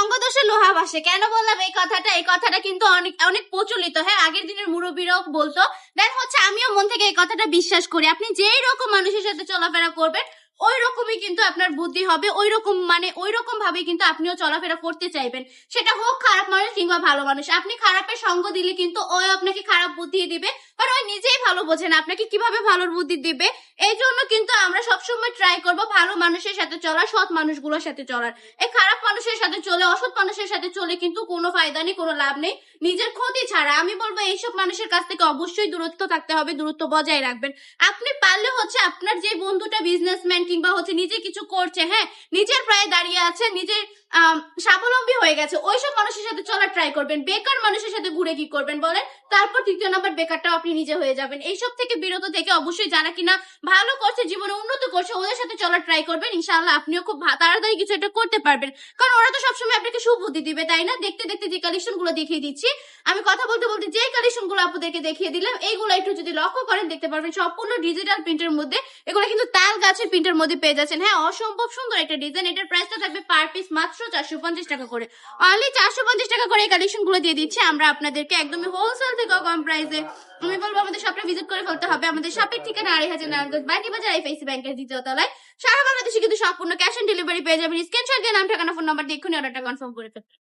সঙ্গদোষে লোহা ভাসে, কেন বললাম এই কথাটা? এই কথাটা কিন্তু অনেক অনেক প্রচলিত, হ্যাঁ, আগের দিনের মুরব্বীরাও বলতো। দেন হচ্ছে আমিও মন থেকে এই কথাটা বিশ্বাস করি। আপনি যেই রকম মানুষের সাথে চলাফেরা করবেন ওই রকমই কিন্তু আপনার বুদ্ধি হবে, ওই রকম মানে ওই রকম ভাবে কিন্তু আপনিও চলাফেরা করতে চাইবেন। সেটা হোক খারাপ মানুষ কিংবা ভালো মানুষ, আপনি খারাপের সঙ্গ দিলে কিন্তু ওই আপনাকে খারাপ বুদ্ধি দিবে, কারণ ওই নিজেই ভালো বোঝে না আপনাকে কিভাবে ভালোর বুদ্ধি দিবে। এই জন্য কিন্তু আমরা সবসময় ট্রাই করব ভালো মানুষের সাথে চলার, সৎ মানুষগুলোর সাথে চলার। এই খারাপ মানুষের সাথে চলে, অসৎ মানুষের সাথে চলে কিন্তু কোনো ফায়দা নেই, কোনো লাভ নেই, নিজের ক্ষতি ছাড়া। আমি বলবো এইসব মানুষের কাছ থেকে অবশ্যই দূরত্ব থাকতে হবে, দূরত্ব বজায় রাখবেন। আপনি পারলে হচ্ছে আপনার যে বন্ধুটা বিজনেসম্যান কিংবা হচ্ছে নিজে কিছু করছে, হ্যাঁ, নিজের প্রায় দাঁড়িয়ে আছে, নিজের স্বাবলম্বী হয়ে গেছে, ওইসব মানুষের সাথে চলার ট্রাই করবেন। বেকার মানুষের সাথে ঘুরে কি করবেন বলেন? তারপর তৃতীয় নাম্বার বেকারটাও আপনি নিজে হয়ে যাবেন। এইসব থেকে বিরত থেকে অবশ্যই যারা কিনা ভালো করছে, জীবনে উন্নত করছে, ওদের সাথে চলার ট্রাই করবেন। ইনশাআল্লাহ আপনিও খুব তাড়াতাড়ি কিছু একটা করতে পারবেন, কারণ ওরা তো সবসময় আপনাকে সুবুদ্ধি দিবে, তাই না? দেখতে দেখতে যে কালেকশন গুলো দেখিয়ে দিচ্ছি, আমি কথা বলতে বলতে যে কালেকশন গুলো আপনাদেরকে দেখিয়ে দিলাম, এইগুলো একটু যদি লক্ষ্য করেন দেখতে পারবেন সম্পূর্ণ ডিজিটাল প্রিন্টের মধ্যে। এগুলো কিন্তু তাল গাছের প্রিন্টের মধ্যে পেয়ে যাচ্ছেন। হ্যাঁ, অসম্ভব সুন্দর একটা ডিজাইন। এটার প্রাইসটা থাকবে পার পিস মাত্র 450 টাকা করে। অনলি 450 টাকা করে এই কালেকশন গুলো দিয়ে দিচ্ছি আমরা আপনাদেরকে, একদমই হোলসেল থেকে কম প্রাইসে। আমি বলবো আমাদের শপটা ভিজিট করে ফেলতে হবে। আমাদের শপের ঠিকানা 2500 নারায়ণগঞ্জ বাণী বাজার, আইএফআইসি ব্যাংকের দ্বিতীয় তলায়। সারা বাংলাদেশে কিন্তু সম্পূর্ণ ক্যাশ অন ডেলিভারি পেয়ে যাবেন। স্ক্রিনশট দিয়ে নাম, ঠিকানা, ফোন নাম্বার দিয়ে এক্ষুনি অর্ডারটা কনফার্ম করে ফেলুন।